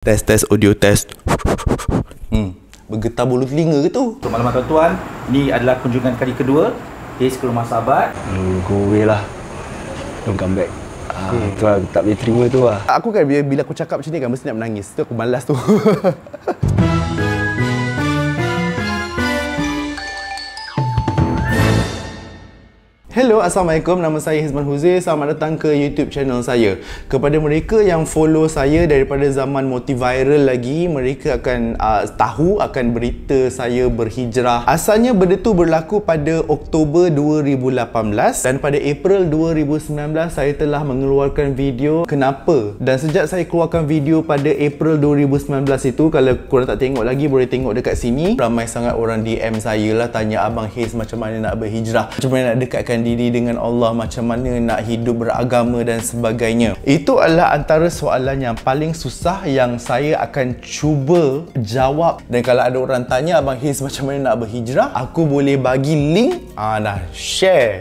Tes audio test. Bergetar bulu telinga ke tu? Selamat malam tuan-tuan. Ini adalah kunjungan kali kedua Haze ke rumah sahabat. Go away lah. Don't come back. Tu lah, tak boleh terima tu lah. Aku kan bila aku cakap macam ni kan mesti nak menangis. Tu aku malas tu. Hello, Assalamualaikum. Nama saya Hizman Huzair. Selamat datang ke YouTube channel saya. Kepada mereka yang follow saya daripada zaman Motiviral lagi, mereka akan tahu akan berita saya berhijrah. Asalnya benda tu berlaku pada Oktober 2018 dan pada April 2019 saya telah mengeluarkan video kenapa. Dan sejak saya keluarkan video pada April 2019 itu, kalau korang tak tengok lagi boleh tengok dekat sini. Ramai sangat orang DM saya lah, tanya Abang Haze macam mana nak berhijrah, macam mana nak dekatkan diri dengan Allah, macam mana nak hidup beragama dan sebagainya. Itu adalah antara soalan yang paling susah yang saya akan cuba jawab. Dan kalau ada orang tanya Abang Haze macam mana nak berhijrah, aku boleh bagi link. Dah share.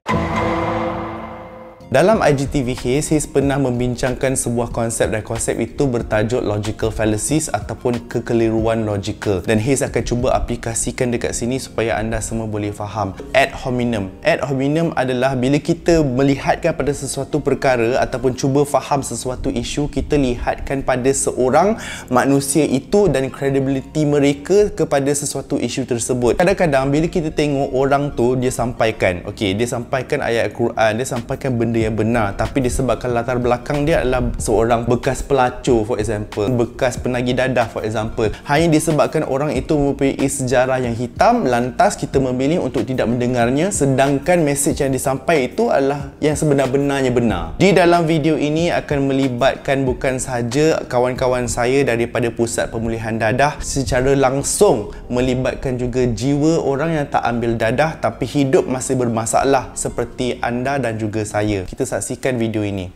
Dalam IGTV Haze pernah membincangkan sebuah konsep dan konsep itu bertajuk logical fallacies ataupun kekeliruan logikal. Dan Haze akan cuba aplikasikan dekat sini supaya anda semua boleh faham. Ad hominem. Ad hominem adalah bila kita melihatkan pada sesuatu perkara ataupun cuba faham sesuatu isu, kita lihatkan pada seorang manusia itu dan credibility mereka kepada sesuatu isu tersebut. Kadang-kadang bila kita tengok orang tu, dia sampaikan, dia sampaikan ayat Al-Quran, dia sampaikan benda yang benar, tapi disebabkan latar belakang dia adalah seorang bekas pelacur, for example, bekas penagih dadah, for example. Hanya disebabkan orang itu mempunyai sejarah yang hitam, lantas kita memilih untuk tidak mendengarnya, sedangkan mesej yang disampaikan itu adalah yang sebenar-benarnya benar. Di dalam video ini akan melibatkan bukan sahaja kawan-kawan saya daripada Pusat Pemulihan Dadah, secara langsung melibatkan juga jiwa orang yang tak ambil dadah tapi hidup masih bermasalah seperti anda dan juga saya. Kita saksikan video ini.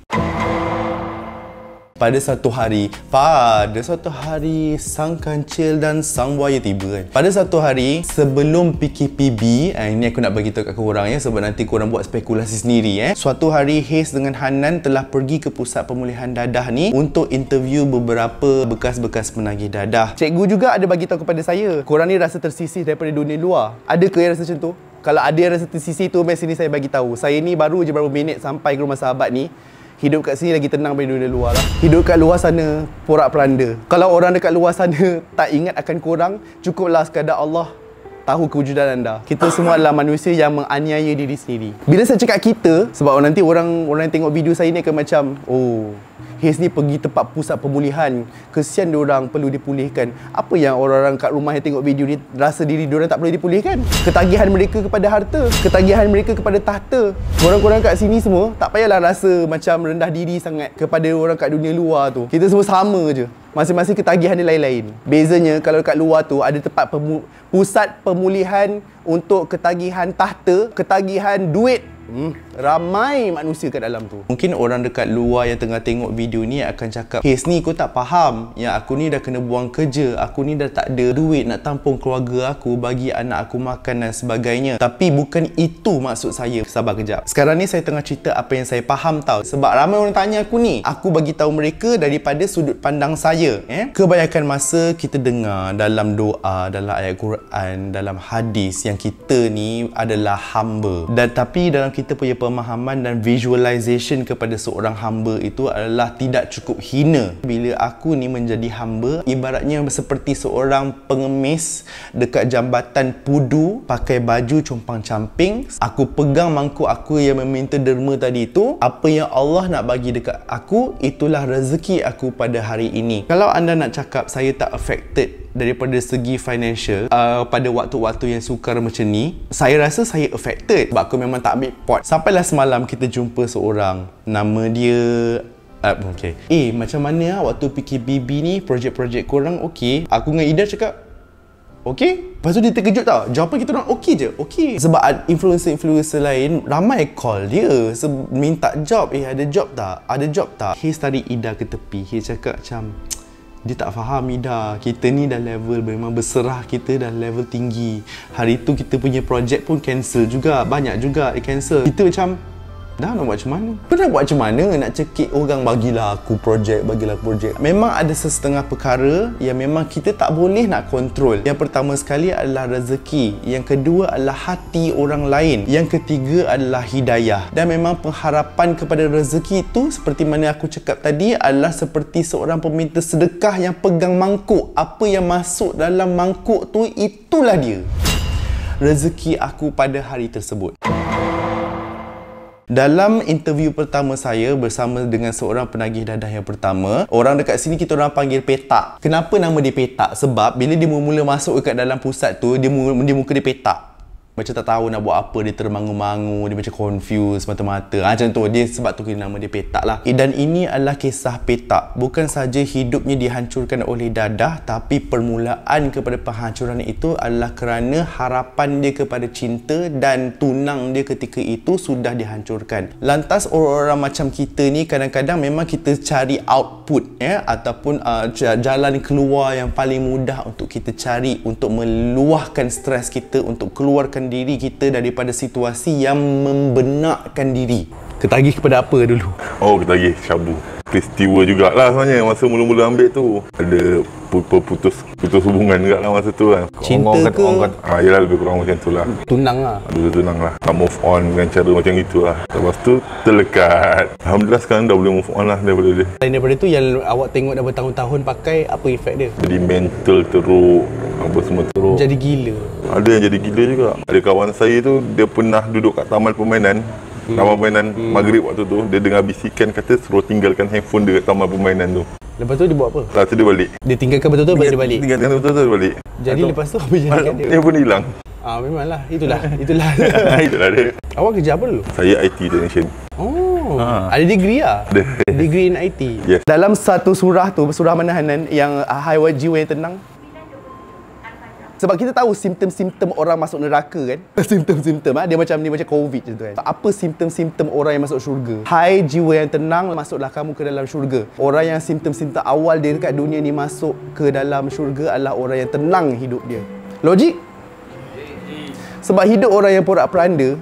Pada satu hari sang kancil dan sang buaya tiba kan. Pada satu hari sebelum PKPB, ini aku nak bagi tahu kat korang ya, sebab nanti korang buat spekulasi sendiri. Suatu hari Haze dengan Hanan telah pergi ke Pusat Pemulihan Dadah ni untuk interview beberapa bekas-bekas penagih dadah. Cikgu juga ada bagi tahu kepada saya, korang ni rasa tersisih daripada dunia luar. Adakah yang rasa macam tu? Kalau ada yang rasa tersisih tu, mari sini saya bagi tahu. Saya ni baru je berapa minit sampai ke rumah sahabat ni. Hidup kat sini lagi tenang daripada dunia luar lah. Hidup kat luar sana porak-peranda. Kalau orang dekat luar sana tak ingat akan korang, cukuplah sekadar Allah tahu kewujudan anda. Kita semua adalah manusia yang menganiaya diri sendiri. Bila saya cakap kita, sebab nanti orang yang tengok video saya ni akan macam, oh, Haze ni pergi tempat pusat pemulihan, kesian diorang perlu dipulihkan. Apa yang orang-orang kat rumah yang tengok video ni rasa diri diorang tak boleh dipulihkan? Ketagihan mereka kepada harta, ketagihan mereka kepada tahta. Korang-korang kat sini semua tak payahlah rasa macam rendah diri sangat kepada orang kat dunia luar tu. Kita semua sama je. Masing-masing ketagihan dia lain-lain. Bezanya kalau kat luar tu ada tempat pusat pemulihan untuk ketagihan tahta, ketagihan duit. Ramai manusia kat dalam tu. Mungkin orang dekat luar yang tengah tengok video ni akan cakap, Haze ni kau tak faham yang aku ni dah kena buang kerja, aku ni dah tak ada duit nak tampung keluarga aku, bagi anak aku makan dan sebagainya. Tapi bukan itu maksud saya. Sabar kejap. Sekarang ni saya tengah cerita apa yang saya faham tau. Sebab ramai orang tanya aku ni, aku bagi tahu mereka daripada sudut pandang saya. Kebanyakan masa kita dengar dalam doa, dalam ayat Quran, dalam hadis yang kita ni adalah hamba. Dan tapi dalam kita punya pemahaman dan visualization kepada seorang hamba itu adalah tidak cukup hina. Bila aku ni menjadi hamba, ibaratnya seperti seorang pengemis dekat jambatan Pudu, pakai baju compang-camping. Aku pegang mangkuk aku yang meminta derma tadi itu. Apa yang Allah nak bagi dekat aku, itulah rezeki aku pada hari ini. Kalau anda nak cakap saya tak affected daripada segi financial pada waktu-waktu yang sukar macam ni, saya rasa saya affected sebab aku memang tak ambil pot. Sampailah semalam kita jumpa seorang, nama dia macam mana waktu PKBB ni, projek-projek korang okey? Aku dengan Ida cakap okey. Lepas tu dia terkejut tau, jawapan kita orang okey je, okey. Sebab influencer-influencer lain ramai call dia minta job, ada job tak? Ada job tak? Haze tarik Ida ke tepi. Haze cakap macam, dia tak faham Ida, kita ni dah level memang berserah, kita dah level tinggi. Hari tu kita punya projek pun cancel juga, banyak juga cancel. Kita macam Dah nak buat macam mana? Nak buat macam mana nak cekik orang bagilah aku projek. Memang ada sesetengah perkara yang memang kita tak boleh nak kontrol. Yang pertama sekali adalah rezeki. Yang kedua adalah hati orang lain. Yang ketiga adalah hidayah. Dan memang pengharapan kepada rezeki itu seperti mana aku cakap tadi adalah seperti seorang peminta sedekah yang pegang mangkuk. Apa yang masuk dalam mangkuk tu, itulah dia rezeki aku pada hari tersebut. Dalam interview pertama saya bersama dengan seorang penagih dadah yang pertama, orang dekat sini kita orang panggil petak. Kenapa nama dia petak? Sebab bila dia mula masuk dekat dalam pusat tu, dia muka dia petak. Macam tak tahu nak buat apa, dia termangu-mangu, dia macam confused mata-mata. Macam tu, dia sebab tu nama dia petak lah. Dan ini adalah kisah petak. Bukan saja hidupnya dihancurkan oleh dadah, tapi permulaan kepada penghancuran itu adalah kerana harapan dia kepada cinta dan tunang dia ketika itu sudah dihancurkan. Lantas orang-orang macam kita ni kadang-kadang memang kita cari output ataupun jalan keluar yang paling mudah untuk kita cari untuk meluahkan stres kita, untuk keluarkan diri kita daripada situasi yang membenakkan diri. Ketagih kepada apa dulu? Oh, ketagih syabu. Peristiwa jugalah sebenarnya masa mula-mula ambil tu. Ada putus hubungan juga lah masa tu kan. Cinta ke? Yelah, lebih kurang macam tu lah. Tunang lah. Tunang lah. Tak move on dengan cara macam itu lah. Lepas tu terlekat. Alhamdulillah sekarang dah boleh move on lah daripada dia. Daripada tu yang awak tengok dah bertahun-tahun pakai, apa efek dia? Jadi mental teruk, apa semua teruk. Jadi gila. Ada yang jadi gila juga. Ada kawan saya tu, dia pernah duduk kat taman permainan. Taman permainan maghrib waktu tu, dia dengar bisikan kata suruh tinggalkan handphone dia kat taman permainan tu. Lepas tu dia buat apa? Lepas tu dia balik. Dia tinggalkan betul-betul dia balik? Tinggalkan betul-betul dia balik. Jadi lepas tu apa jadi kat dia? Dia pun hilang. Memanglah. Itulah. Itulah dia. Awak kerja apa dulu? Saya IT technician. Oh, ada degree lah? Ada. Degree in IT? Yes. Dalam satu surah tu, surah mana Hanan, yang hai jiwa yang tenang? Sebab kita tahu simptom-simptom orang masuk neraka kan. Simptom-simptom dia macam COVID macam tu kan. Apa simptom-simptom orang yang masuk syurga? Hai jiwa yang tenang, masuklah kamu ke dalam syurga. Orang yang simptom-simptom awal dia dekat dunia ni masuk ke dalam syurga adalah orang yang tenang hidup dia. Logik? Sebab hidup orang yang porak-peranda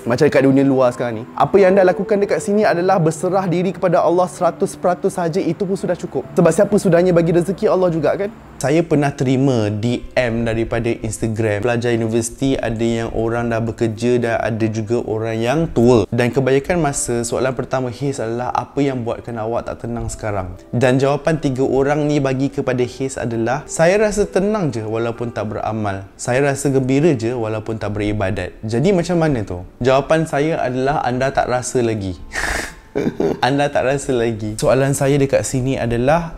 macam dekat dunia luar sekarang ni, apa yang anda lakukan dekat sini adalah berserah diri kepada Allah 100% saja, itu pun sudah cukup. Sebab siapa sudahnya bagi rezeki Allah juga kan. Saya pernah terima DM daripada Instagram pelajar universiti, ada yang orang dah bekerja dan ada juga orang yang tua. Dan kebanyakan masa soalan pertama Hiz adalah apa yang buatkan awak tak tenang sekarang? Dan jawapan 3 orang ni bagi kepada Hiz adalah, saya rasa tenang je walaupun tak beramal. Saya rasa gembira je walaupun tak beribadat. Jadi macam mana tu? Jawapan saya adalah anda tak rasa lagi. Anda tak rasa lagi. Soalan saya dekat sini adalah,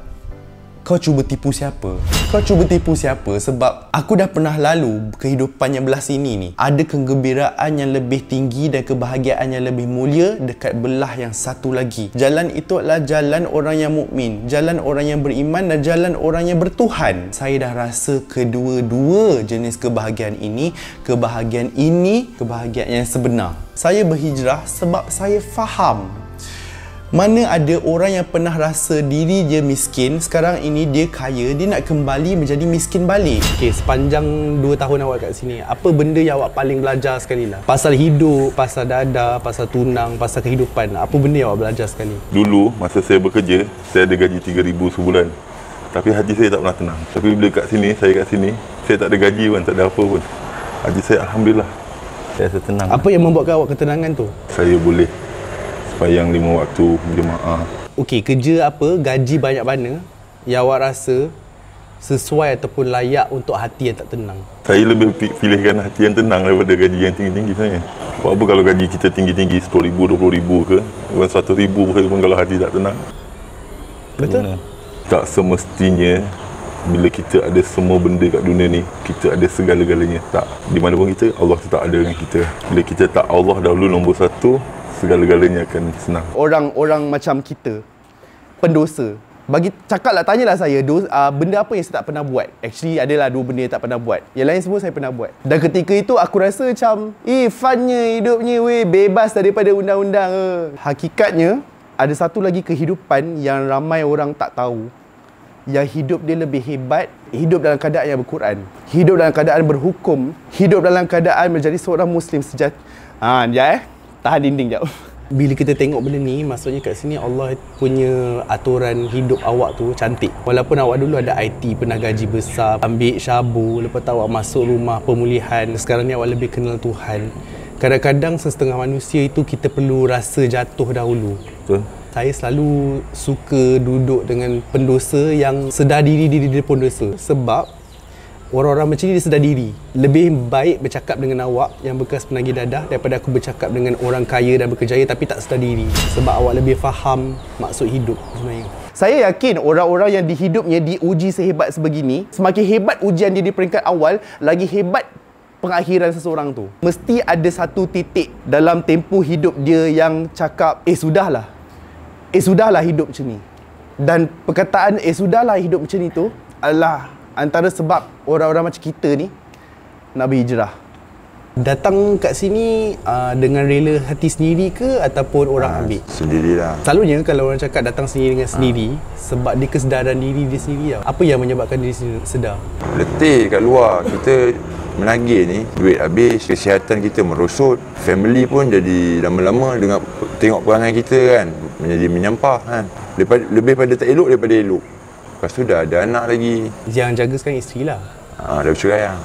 kau cuba tipu siapa? Kau cuba tipu siapa? Sebab aku dah pernah lalu kehidupan yang belah sini ni. Ada kegembiraan yang lebih tinggi dan kebahagiaan yang lebih mulia dekat belah yang satu lagi. Jalan itu adalah jalan orang yang mukmin, jalan orang yang beriman dan jalan orang yang bertuhan. Saya dah rasa kedua-dua jenis kebahagiaan ini kebahagiaan yang sebenar. Saya berhijrah sebab saya faham. Mana ada orang yang pernah rasa diri dia miskin, sekarang ini dia kaya, dia nak kembali menjadi miskin balik. Okay, sepanjang 2 tahun awak kat sini, apa benda yang awak paling belajar sekali lah? Pasal hidup, pasal dadah, pasal tunang, pasal kehidupan. Apa benda yang awak belajar sekali? Dulu, masa saya bekerja, saya ada gaji 3,000 sebulan. Tapi hati saya tak pernah tenang. Tapi bila kat sini, saya tak ada gaji pun, tak ada apa pun. Hati saya Alhamdulillah, saya rasa tenang. Apa yang membuatkan awak ketenangan tu? Saya boleh sembahyang 5 waktu berjemaah. Okey, kerja apa, gaji banyak mana yang awak rasa sesuai ataupun layak untuk hati yang tak tenang? Saya lebih pilihkan hati yang tenang daripada gaji yang tinggi-tinggi sebenarnya. Sebab apa kalau gaji kita tinggi-tinggi, 10,000, 20,000 ke, bukan 100,000 pun kalau hati tak tenang. Betul? Tak semestinya bila kita ada semua benda kat dunia ni, kita ada segala-galanya. Tak. Di mana pun kita, Allah tetap ada dengan kita. Bila kita tak Allah dahulu nombor 1, segala-galanya akan senang. Orang-orang macam kita, pendosa, tanyalah saya, benda apa yang saya tak pernah buat? Actually, adalah 2 benda yang tak pernah buat. Yang lain semua saya pernah buat. Dan ketika itu, aku rasa macam, funnya hidupnya, bebas daripada undang-undang. Hakikatnya, ada satu lagi kehidupan yang ramai orang tak tahu. Yang hidup dia lebih hebat, hidup dalam keadaan yang berquran, hidup dalam keadaan berhukum, hidup dalam keadaan menjadi seorang Muslim sejati. Tahan dinding jap. Bila kita tengok benda ni, maksudnya kat sini Allah punya aturan hidup awak tu cantik. Walaupun awak dulu ada IT, pernah gaji besar, ambil syabu, lepas tu awak masuk rumah pemulihan, sekarang ni awak lebih kenal Tuhan. Kadang-kadang setengah manusia itu kita perlu rasa jatuh dahulu. Betul. Saya selalu suka duduk dengan pendosa yang sedar diri dia pun dosa. Sebab orang-orang macam ni dia sedar diri. Lebih baik bercakap dengan awak yang bekas penagih dadah daripada aku bercakap dengan orang kaya dan berkejaya tapi tak sedar diri. Sebab awak lebih faham maksud hidup sebenarnya. Saya yakin orang-orang yang di hidupnya diuji sehebat sebegini, semakin hebat ujian dia di peringkat awal, lagi hebat pengakhiran seseorang tu. Mesti ada satu titik dalam tempoh hidup dia yang cakap, sudahlah hidup macam ni. Dan perkataan sudahlah hidup macam ni tu adalah antara sebab orang-orang macam kita ni nak berhijrah. Datang kat sini dengan rela hati sendiri ke ataupun orang ambil? Sendirilah. Selalunya kalau orang cakap datang sendiri dengan sendiri, sebab dia kesedaran diri dia sendiri tau. Apa yang menyebabkan diri sendiri sedar? Letih kat luar, kita menagih ni, duit habis, kesihatan kita merosot, family pun jadi lama-lama dengan tengok perangai kita kan menjadi menyampah kan. Lebih pada tak elok daripada elok. Lepas tu dah ada anak lagi. Yang jaga sekarang isteri lah. Dah bercerai lah.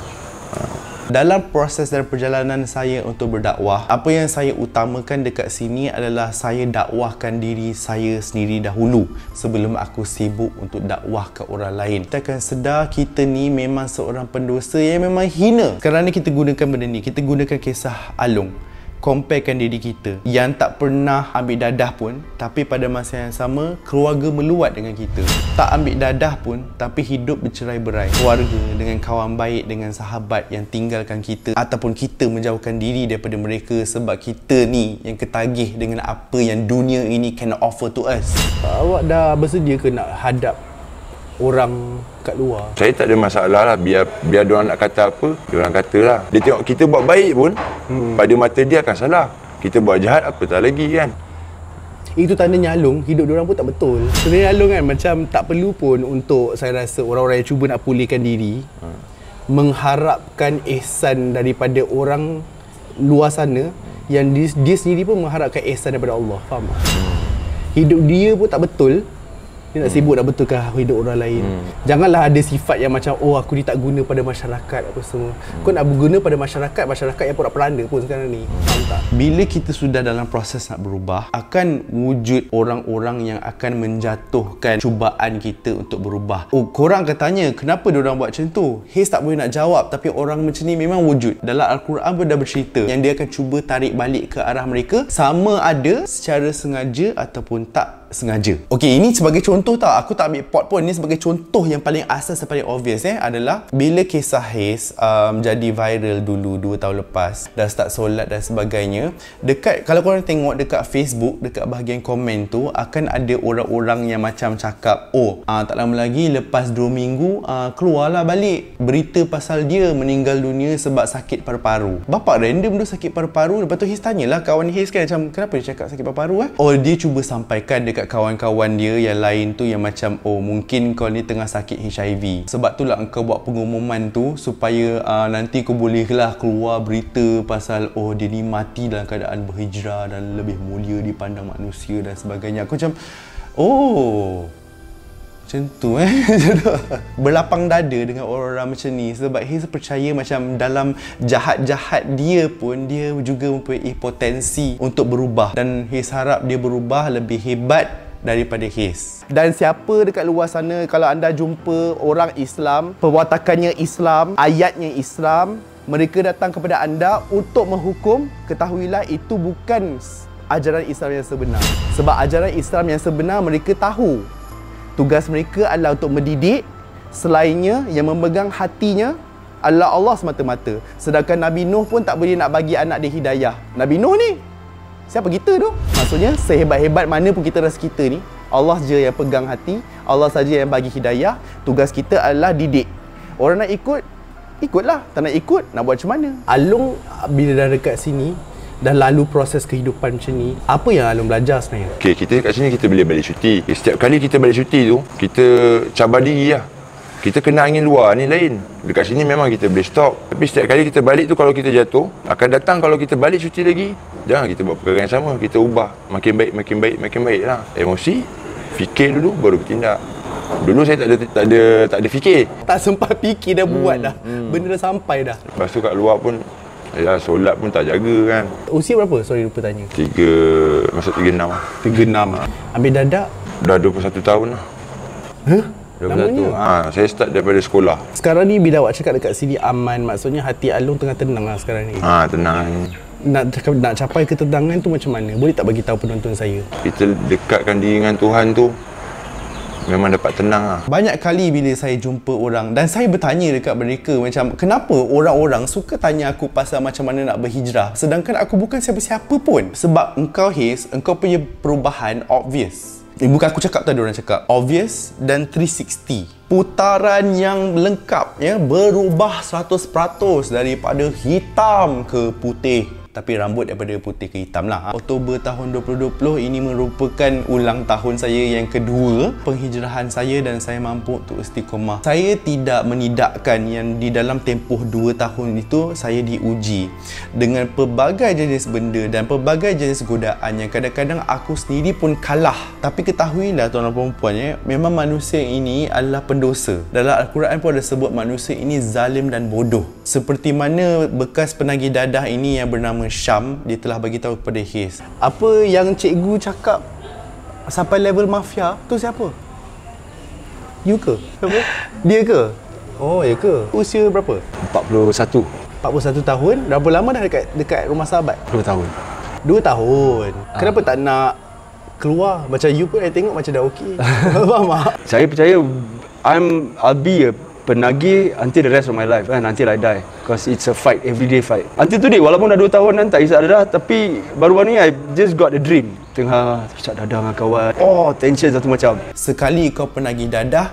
Dalam proses dan perjalanan saya untuk berdakwah, apa yang saya utamakan dekat sini adalah saya dakwahkan diri saya sendiri dahulu sebelum aku sibuk untuk dakwah ke orang lain. Kita akan sedar kita ni memang seorang pendosa yang memang hina. Sekarang ni kita gunakan benda ni, kita gunakan kisah Alung. Comparekan diri kita yang tak pernah ambil dadah pun, tapi pada masa yang sama keluarga meluat dengan kita. Tak ambil dadah pun, tapi hidup bercerai-berai. Keluarga dengan kawan baik, dengan sahabat yang tinggalkan kita, ataupun kita menjauhkan diri daripada mereka sebab kita ni yang ketagih dengan apa yang dunia ini can offer to us. Awak dah bersedia ke nak hadap orang kat luar? Saya tak ada masalah lah, biar diorang nak kata apa, diorang katalah. Dia tengok kita buat baik pun, pada mata dia akan salah. Kita buat jahat, apa tak lagi kan. Itu tandanya Alung, hidup diorang pun tak betul. Sebenarnya Alung kan macam tak perlu pun untuk, saya rasa, orang-orang yang cuba nak pulihkan diri mengharapkan ihsan daripada orang luar sana yang dia sendiri pun mengharapkan ihsan daripada Allah. Faham tak? Hidup dia pun tak betul, dia nak sibuk nak betulkan hidup orang lain. Janganlah ada sifat yang macam, aku ni tak guna pada masyarakat apa semua. Kau nak berguna pada masyarakat yang porak-peranda pun sekarang ni. Faham tak? Bila kita sudah dalam proses nak berubah, akan wujud orang-orang yang akan menjatuhkan cubaan kita untuk berubah. Korang akan tanya, kenapa diorang buat macam tu? Haze tak boleh nak jawab, tapi orang macam ni memang wujud. Dalam Al-Quran pun dah bercerita yang dia akan cuba tarik balik ke arah mereka, sama ada secara sengaja ataupun tak sengaja. Okey, ini sebagai contoh tau. Aku tak ambil pot pun. Ini sebagai contoh yang paling asas dan paling obvious adalah bila kisah Haze jadi viral dulu 2 tahun lepas, dah start solat dan sebagainya. Dekat, kalau korang tengok dekat Facebook, dekat bahagian komen tu akan ada orang-orang yang macam cakap, tak lama lagi lepas 2 minggu keluarlah balik berita pasal dia meninggal dunia sebab sakit paru-paru. Bapak random tu sakit paru-paru. Lepas tu Haze tanyalah kawan Haze kan, macam kenapa dia cakap sakit paru-paru dia cuba sampaikan dekat kawan-kawan dia yang lain tu yang macam, mungkin kau ni tengah sakit HIV, sebab itulah engkau buat pengumuman tu supaya nanti kau bolehlah keluar berita pasal dia ni mati dalam keadaan berhijrah dan lebih mulia dipandang manusia dan sebagainya. Aku macam macam tu berlapang dada dengan orang-orang macam ni, sebab Haze percaya macam dalam jahat-jahat dia pun dia juga mempunyai potensi untuk berubah, dan Haze harap dia berubah lebih hebat daripada Haze. Dan siapa dekat luar sana, kalau anda jumpa orang Islam, perwatakannya Islam, ayatnya Islam, mereka datang kepada anda untuk menghukum, ketahuilah itu bukan ajaran Islam yang sebenar. Sebab ajaran Islam yang sebenar, mereka tahu tugas mereka adalah untuk mendidik, selainnya yang memegang hatinya adalah Allah semata-mata. Sedangkan Nabi Nuh pun tak boleh nak bagi anak dia hidayah. Nabi Nuh ni, siapa kita tu? Maksudnya, sehebat-hebat mana pun kita rasa kita ni, Allah je yang pegang hati, Allah saja yang bagi hidayah. Tugas kita adalah didik. Orang nak ikut, ikutlah. Tak nak ikut, nak buat macam mana? Alung bila dah dekat sini, dah lalu proses kehidupan macam ni, apa yang Alung belajar sebenarnya? Okey, kita kat sini kita boleh balik cuti. Setiap kali kita balik cuti tu, kita cabar diri lah. Kita kena angin luar ni lain. Dekat sini memang kita boleh stop. Tapi setiap kali kita balik tu, kalau kita jatuh, akan datang kalau kita balik cuti lagi. Jangan kita buat perkara yang sama. Kita ubah. Makin baik, makin baik, makin baik lah. Emosi, fikir dulu, baru bertindak. Dulu saya tak ada fikir. Tak sempat fikir dah buat dah. Benda dah sampai dah. Lepas tu kat luar pun, ya, solat pun tak jaga kan. Usia berapa? Sorry lupa tanya. 36 lah. 36. Ambil dadak? Dah 21 tahun lah. Huh? 21. Saya start daripada sekolah. Sekarang ni bila awak cakap dekat sini aman, maksudnya hati Along tengah tenang lah sekarang ni. Tenang. Nak capai ketenangan tu macam mana? Boleh tak bagi tahu penonton saya? Kita dekatkan diri dengan Tuhan tu, memang dapat tenang lah. Banyak kali bila saya jumpa orang dan saya bertanya dekat mereka macam, kenapa orang-orang suka tanya aku pasal macam mana nak berhijrah, sedangkan aku bukan siapa-siapa pun. Sebab engkau Haze, engkau punya perubahan obvious. Bukan aku cakap tadi, orang cakap obvious dan 360. Putaran yang lengkap, ya, berubah 100% daripada hitam ke putih. Tapi rambut daripada putih ke hitam lah. Oktober tahun 2020 ini merupakan ulang tahun saya yang kedua penghijrahan saya dan saya mampu untuk istiqamah. Saya tidak menidakkan yang di dalam tempoh 2 tahun itu saya diuji dengan pelbagai jenis benda dan pelbagai jenis godaan yang kadang-kadang aku sendiri pun kalah. Tapi ketahuilah tuan-tuan dan puan, ya, memang manusia ini adalah pendosa. Dalam Al-Quran pun ada sebut manusia ini zalim dan bodoh. Seperti mana bekas penagih dadah ini yang bernama Syam, dia telah bagi tahu kepada Haze. Apa yang cikgu cakap sampai level mafia tu siapa? You ke? Siapa? Dia ke? Oh, ya ke? Usia berapa? 41. 41 tahun. Berapa lama dah dekat rumah sahabat? 2 tahun. 2 tahun. Kenapa tak nak keluar? Macam you pun saya tengok macam dah okey. Faham tak? Saya percaya I'll be a penagih until the rest of my life kan, until I die, because it's a fight, everyday fight. Until today, walaupun dah 2 tahun kan tak isap dadah, tapi baru-baru ni I just got a dream. Tengah isap dadah dengan kawan, tension satu macam. Sekali kau penagih dadah,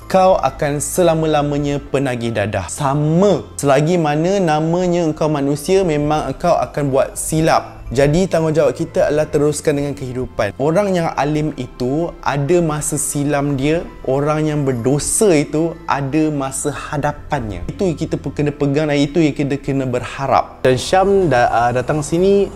kau akan selama-lamanya penagih dadah. Sama. Selagi mana namanya engkau manusia, memang engkau akan buat silap. Jadi tanggungjawab kita adalah teruskan dengan kehidupan. Orang yang alim itu ada masa silam dia, orang yang berdosa itu ada masa hadapannya. Itu yang kita kena pegang dan itu yang kita kena berharap. Dan Syam datang sini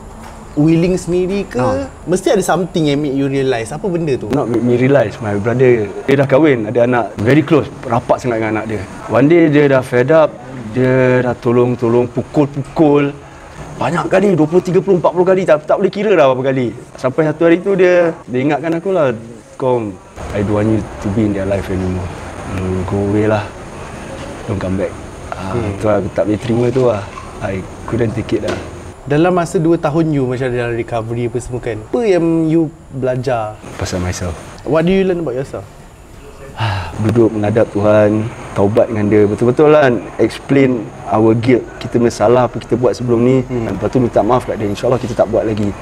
willing sendiri ke? Mesti ada something yang make you realise. Apa benda tu? Not make me realise, my brother, dia dah kahwin, ada anak, very close, rapat sangat dengan anak dia. One day dia dah fed up, dia dah tolong pukul banyak kali, 20, 30, 40 kali, tak boleh kira dah berapa kali. Sampai satu hari tu dia ingatkan aku lah, I don't want you to be in their life anymore. Go away lah, don't come back. Tu aku tak boleh terima tu lah. I couldn't take it lah. Dalam masa 2 tahun you macam dalam recovery apa semua kan, apa yang you belajar? Pasal myself. What do you learn about yourself? Duduk menghadap Tuhan, taubat dengan dia, betul-betul lah explain our guilt, kita punya salah apa kita buat sebelum ni, lepas tu minta maaf kat dia, insyaAllah kita tak buat lagi.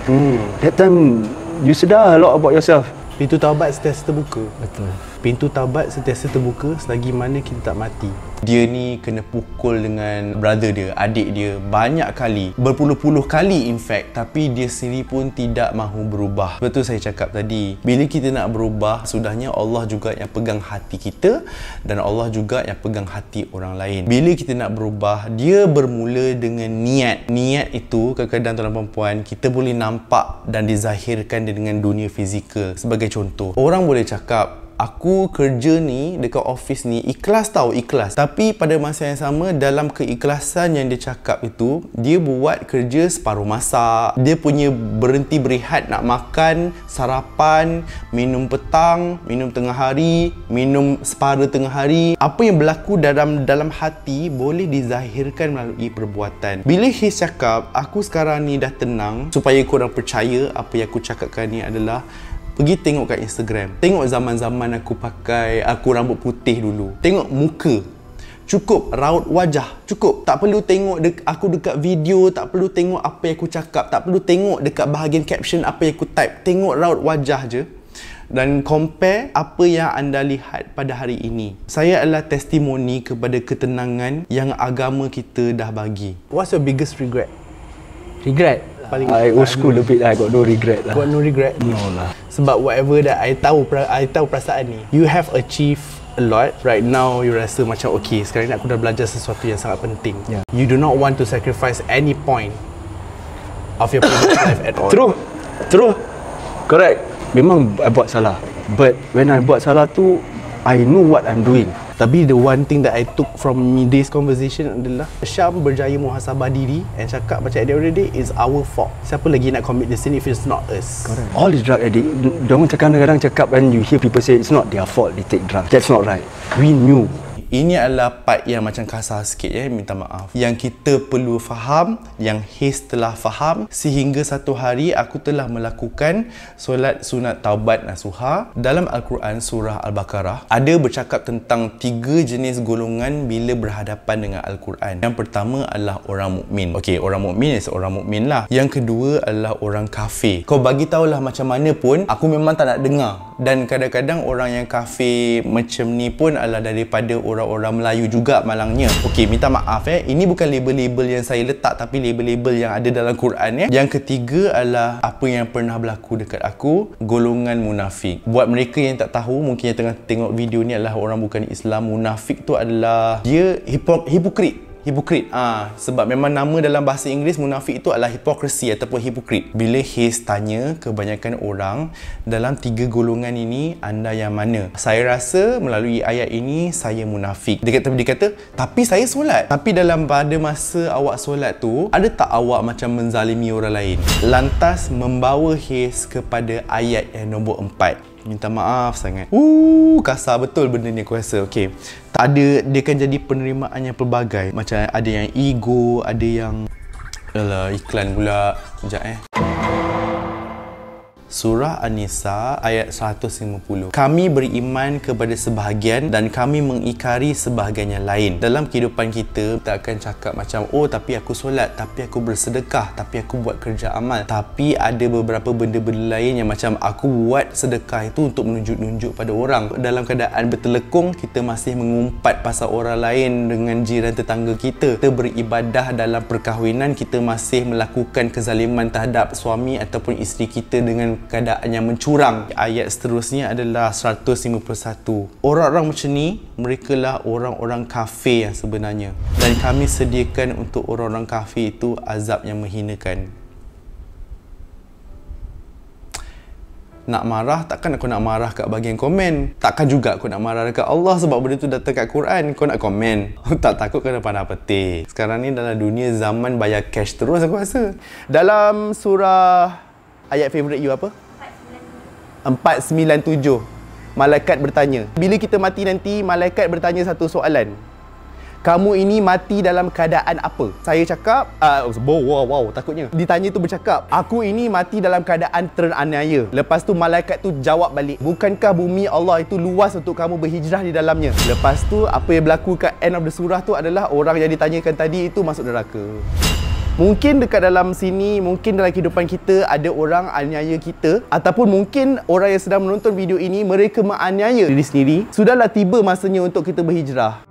That time you sedar a lot about yourself. Pintu taubat sentiasa terbuka. Betul. Pintu taubat sentiasa terbuka selagi mana kita tak mati. Dia ni kena pukul dengan brother dia, adik dia banyak kali, berpuluh-puluh kali in fact, tapi dia sendiri pun tidak mahu berubah. Betul saya cakap tadi, bila kita nak berubah, sudahnya Allah juga yang pegang hati kita dan Allah juga yang pegang hati orang lain. Bila kita nak berubah, dia bermula dengan niat. Niat itu kadang-kadang tuan-tuan dan puan, kita boleh nampak dan dizahirkan dengan dunia fizikal. Sebagai contoh, orang boleh cakap, aku kerja ni dekat office ni ikhlas tau, ikhlas. Tapi pada masa yang sama, dalam keikhlasan yang dia cakap itu, dia buat kerja separuh masa. Dia punya berhenti berehat nak makan, sarapan, minum petang, minum tengah hari, minum separa tengah hari. Apa yang berlaku dalam hati boleh dizahirkan melalui perbuatan. Bila Haze cakap, aku sekarang ni dah tenang, supaya korang percaya apa yang aku cakapkan ni adalah, pergi tengok kat Instagram. Tengok zaman-zaman aku rambut putih dulu. Tengok muka. Cukup raut wajah. Cukup. Tak perlu tengok aku dekat video. Tak perlu tengok apa yang aku cakap. Tak perlu tengok dekat bahagian caption apa yang aku type. Tengok raut wajah je. Dan compare apa yang anda lihat pada hari ini. Saya adalah testimoni kepada ketenangan yang agama kita dah bagi. What's your biggest regret? Regret? I old school a bit lah, I got no regret lah. Got no regret? No lah. Sebab whatever that I tahu perasaan ni, you have achieved a lot. Right now you rasa macam okay, sekarang ni aku dah belajar sesuatu yang sangat penting. You do not want to sacrifice any point of your previous life at all. True. Correct. Memang I buat salah. But when I buat salah tu, I know what I'm doing. Tapi the one thing that I took from this conversation adalah Syam berjaya muhasabah diri and cakap macam at the end of the day is our fault. Siapa lagi nak commit the sin if it's not us? Correct. All these drug addict, diorang kadang-kadang cakap and you hear people say it's not their fault they take drugs. That's not right. We knew. Ini adalah part yang macam kasar sikit minta maaf. Yang kita perlu faham, yang Haze telah faham, sehingga satu hari aku telah melakukan solat sunat taubat nasuha. Dalam Al-Quran surah Al-Baqarah ada bercakap tentang 3 jenis golongan bila berhadapan dengan Al-Quran. Yang pertama adalah orang mukmin. Okey, orang mukmin is orang mukmin lah. Yang kedua adalah orang kafir. Kau bagi tahulah macam mana pun, aku memang tak nak dengar. Dan kadang-kadang orang yang kafir macam ni pun adalah daripada orang Melayu juga malangnya. Okey, minta maaf ini bukan label-label yang saya letak, tapi label-label yang ada dalam Quran Yang ketiga adalah apa yang pernah berlaku dekat aku, golongan munafik. Buat mereka yang tak tahu, mungkin yang tengah tengok video ni adalah orang bukan Islam, munafik tu adalah dia hipokrit. Sebab memang nama dalam bahasa Inggeris munafik itu adalah hypocrisy ataupun hypocrite. Bila Haze tanya kebanyakan orang dalam 3 golongan ini, anda yang mana? Saya rasa melalui ayat ini saya munafik. Dia kata tapi saya solat. Tapi dalam pada masa awak solat tu, ada tak awak macam menzalimi orang lain? Lantas membawa Haze kepada ayat yang nombor 4. Minta maaf sangat. Kasar betul benda ni aku rasa. Okey. Tak ada, dia kan jadi penerimaan yang pelbagai. Macam ada yang ego, ada yang iklan pula. Sekejap Surah An-Nisa ayat 150. Kami beriman kepada sebahagian dan kami mengingkari sebahagian yang lain. Dalam kehidupan kita akan cakap macam, oh tapi aku solat, tapi aku bersedekah, tapi aku buat kerja amal. Tapi ada beberapa benda-benda lain yang macam aku buat sedekah itu untuk menunjuk-nunjuk pada orang. Dalam keadaan bertelekung, kita masih mengumpat pasal orang lain dengan jiran tetangga kita. Kita beribadah dalam perkahwinan, kita masih melakukan kezaliman terhadap suami ataupun isteri kita dengan keadaan yang mencurang. Ayat seterusnya adalah 151. Orang-orang macam ni, mereka lah orang-orang kafir yang sebenarnya. Dan kami sediakan untuk orang-orang kafir itu azab yang menghinakan. Nak marah, takkan aku nak marah kat bahagian komen. Takkan juga aku nak marah dekat Allah sebab benda tu datang kat Quran. Kau nak komen. Tak takut kena pandang petik. Sekarang ni dalam dunia zaman bayar cash terus aku rasa. Dalam surah, ayat favourite you apa? 497. Malaikat bertanya. Bila kita mati nanti, malaikat bertanya satu soalan. Kamu ini mati dalam keadaan apa? Saya cakap, wow, takutnya. Ditanya tu bercakap, aku ini mati dalam keadaan teraniaya. Lepas tu malaikat tu jawab balik, bukankah bumi Allah itu luas untuk kamu berhijrah di dalamnya? Lepas tu, apa yang berlaku kat end of the surah tu adalah orang yang ditanyakan tadi itu masuk neraka. Mungkin dekat dalam sini, mungkin dalam kehidupan kita ada orang aniaya kita, ataupun mungkin orang yang sedang menonton video ini mereka menganiaya diri sendiri. Sudahlah tiba masanya untuk kita berhijrah.